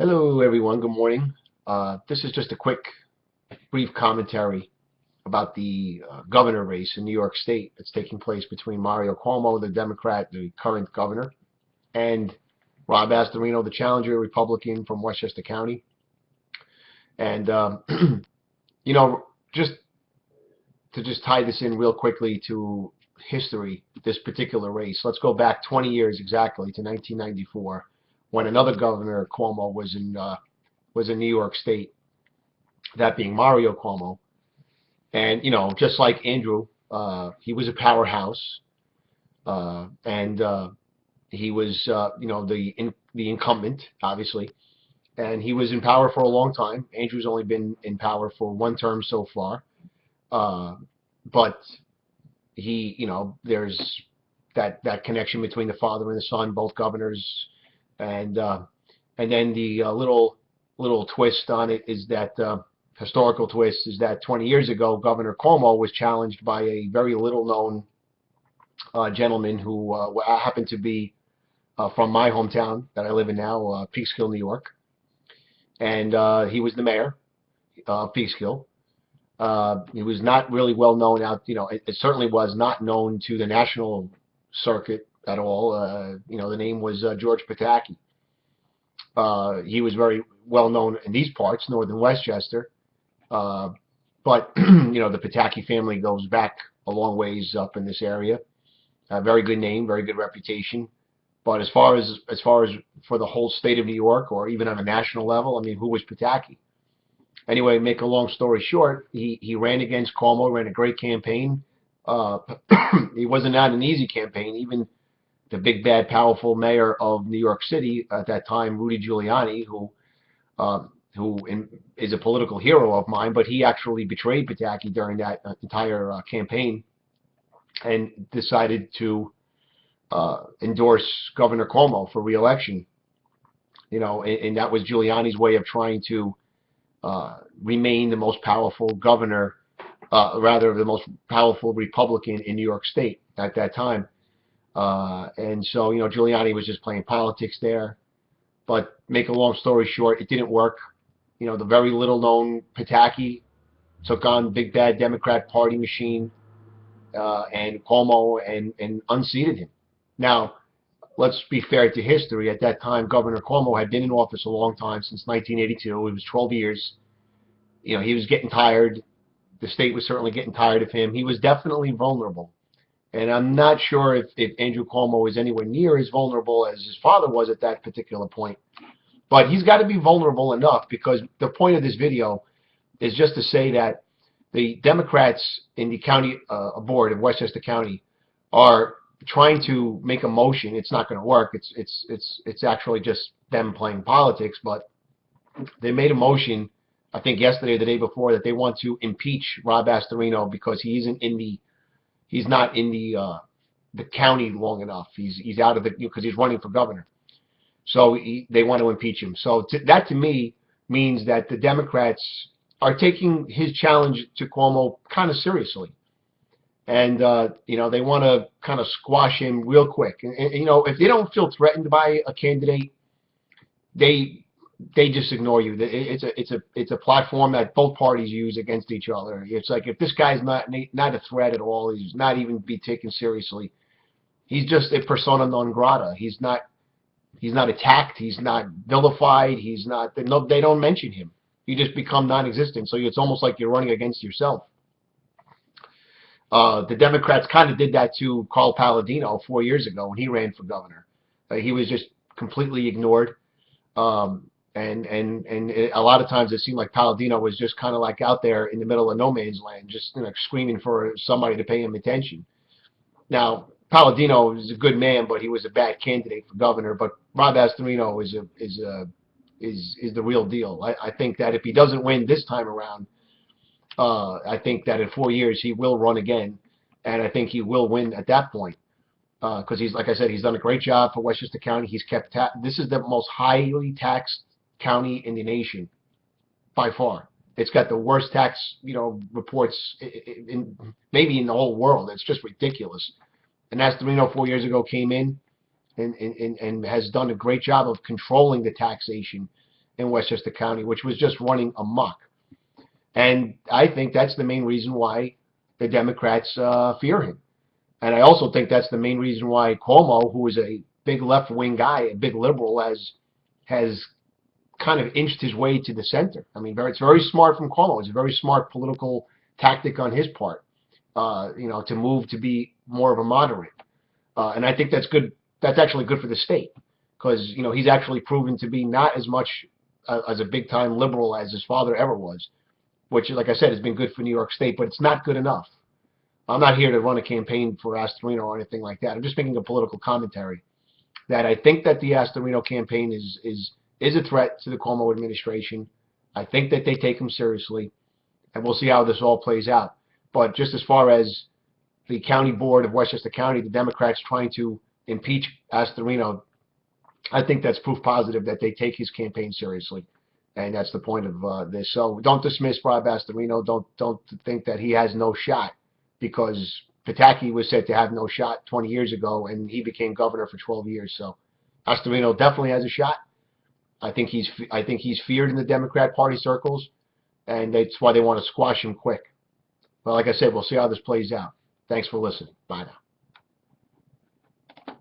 Hello, everyone. Good morning. This is just a quick, brief commentary about the governor race in New York State that's taking place between Mario Cuomo, the Democrat, the current governor, and Rob Astorino, the challenger Republican from Westchester County. And you know, just to tie this in real quickly to history, this particular race. Let's go back 20 years exactly to 1994, when another governor, Cuomo, was in New York State, that being Mario Cuomo. And, just like Andrew, he was a powerhouse, and he was, the incumbent, obviously, and he was in power for a long time. Andrew's only been in power for one term so far, but there's that connection between the father and the son, both governors, and then the little twist on it is that historical twist is that 20 years ago, Governor Cuomo was challenged by a very little known gentleman who happened to be from my hometown that I live in now, Peekskill, New York, and he was the mayor of Peekskill. He was not really well known out, it certainly was not known to the national circuit at all. The name was George Pataki. He was very well known in these parts, northern Westchester. But the Pataki family goes back a long ways up in this area. Very good name, very good reputation. But as far as for the whole state of New York, or even on a national level, I mean, who was Pataki? Anyway, make a long story short, he ran against Cuomo, ran a great campaign. It was not an easy campaign. Even the big, bad, powerful mayor of New York City at that time, Rudy Giuliani, who is a political hero of mine, but he actually betrayed Pataki during that entire campaign and decided to endorse Governor Cuomo for re-election. And that was Giuliani's way of trying to remain the most powerful governor, rather the most powerful Republican in New York State at that time. And so, Giuliani was just playing politics there. But make a long story short, it didn't work. The very little known Pataki took on big bad Democrat Party machine and Cuomo and unseated him. Now, let's be fair to history. At that time, Governor Cuomo had been in office a long time, since 1982. It was 12 years. He was getting tired. The state was certainly getting tired of him. He was definitely vulnerable. And I'm not sure if Andrew Cuomo is anywhere near as vulnerable as his father was at that particular point. But he's got to be vulnerable enough, because the point of this video is just to say that the Democrats in the county board of Westchester County are trying to make a motion. It's not going to work. It's actually just them playing politics. But they made a motion, I think yesterday or the day before, that they want to impeach Rob Astorino because he's not in the county long enough. He's out of the, because he's running for governor. So they want to impeach him. So that to me means that the Democrats are taking his challenge to Cuomo kind of seriously. And, they want to kind of squash him real quick. And, if they don't feel threatened by a candidate, they just ignore you. It's a platform that both parties use against each other. It's like, if this guy's not a threat at all, he's not even be taken seriously. He's just a persona non grata. He's not attacked. He's not vilified. They don't mention him. You just become non-existent. So it's almost like you're running against yourself. The Democrats kind of did that to Carl Palladino 4 years ago when he ran for governor. He was just completely ignored. And a lot of times it seemed like Palladino was just kind of like out there in the middle of no man's land, just screaming for somebody to pay him attention. Now, Palladino is a good man, but he was a bad candidate for governor. But Rob Astorino is the real deal. I think that if he doesn't win this time around, I think that in 4 years he will run again, and I think he will win at that point. Because he's, like I said, he's done a great job for Westchester County. He's kept this is the most highly taxed county in the nation by far. It's got the worst tax, reports maybe in the whole world. It's just ridiculous. And Astorino 4 years ago came in and has done a great job of controlling the taxation in Westchester County, which was just running amok. And I think that's the main reason why the Democrats fear him. And I also think that's the main reason why Cuomo, who is a big left-wing guy, a big liberal, has kind of inched his way to the center. I mean, it's very smart from Cuomo. It's a very smart political tactic on his part, to move to be more of a moderate. And I think that's good. That's actually good for the state because, he's actually proven to be not as much as a big-time liberal as his father ever was, which, like I said, has been good for New York State, but it's not good enough. I'm not here to run a campaign for Astorino or anything like that. I'm just making a political commentary that I think that the Astorino campaign is a threat to the Cuomo administration. I think that they take him seriously, and we'll see how this all plays out. But just as far as the county board of Westchester County, the Democrats trying to impeach Astorino, I think that's proof positive that they take his campaign seriously. And that's the point of this. So don't dismiss Bob Astorino. Don't think that he has no shot, because Pataki was said to have no shot 20 years ago, and he became governor for 12 years. So Astorino definitely has a shot. I think he's feared in the Democrat Party circles, and that's why they want to squash him quick. But like I said, we'll see how this plays out. Thanks for listening. Bye now.